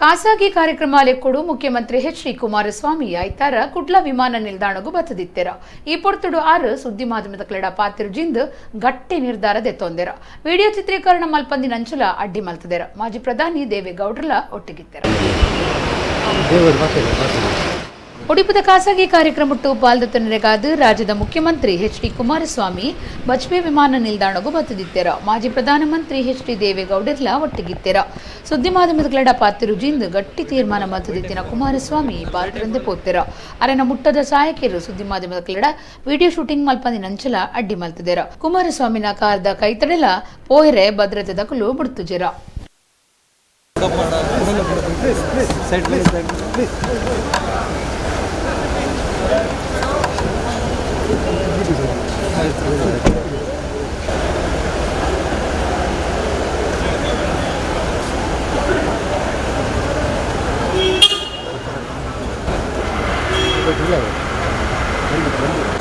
ಖಾಸಗಿ ಕಾರ್ಯಕ್ರಮಾಲೆಕ್ಕೂಡು ಮುಖ್ಯಮಂತ್ರಿ H.D Kumarswamy ಐತಾರ ಕುಡ್ಲ ವಿಮಾನ ನಿಲ್ದಾಣಗೂ ಬತ್ತದಿತ್ತೆರ. ಈ ಪೊರ್ತುಡು ಆರು ಸುದ್ದಿ ಮಾಧ್ಯಮದ ಕ್ಲೆಡ ಪಾತಿರುಜಿಂದು ಗಟ್ಟಿ ನಿರ್ಧಾರದ ತೊಂದೆರ. ವಿಡಿಯೋ ಚಿತ್ರೀಕರಣ ಮಲ್ಪಂದಿನ ಅಂಚಲ ಅಡ್ಡಿ ಮಲ್ತದೆರ. ಮಾಜಿ ಪ್ರಧಾನಿ devegowda ಒಟ್ಟಿಗಿತ್ತೆರ. ಒಡಿಪುದ ಖಾಸಗಿ ಕಾರ್ಯಕ್ರಮಟ್ಟು ಪಾಲ್ದೊತ್ತನೆಗಾದ ರಾಜ್ಯದ ಮುಖ್ಯಮಂತ್ರಿ H.D Kumarswamy ಬಜ್ಪೆ ವಿಮಾನ ನಿಲ್ದಾಣಗೂ ಬತ್ತದಿತ್ತೆರ. ಮಾಜಿ ಪ್ರಧಾನಮಂತ್ರಿ H.D devegowda ಒಟ್ಟಿಗಿತ್ತೆರ. ಸುದ್ದಿ ಮಾಧ್ಯಮದ ಕ್ಲೆಡ ಪಾತಿರುಜಿಂದು ಗಟ್ಟಿ ತೀರ್ಮಾನ ಮಲ್ತದಿತ್ತಿನ ಕುಮಾರಸ್ವಾಮಿ ಪಾತ್ರರಂದೆ ಪೋತ್ತೆರ. ಅರೆನ ಮುಟ್ಟದ ಸಹಾಯಕಿಯರು ಸುದ್ದಿ ಮಾಧ್ಯಮದ ಕ್ಲೆಡ ವಿಡಿಯೋ ಶೂಟಿಂಗ್ ಮಲ್ಪಂದಿನ ಅಂಚಲ ಅಡ್ಡಿ ಮಲ್ತದೆರ. ಕುಮಾರಸ್ವಾಮಿನ ಕಾರ್ದ ಕೈತಡೆಲ ಪೋಯರೆ ಭದ್ರತೆ ದಕಲು ಬಿಡ್ತುಜೆರ. Gracias.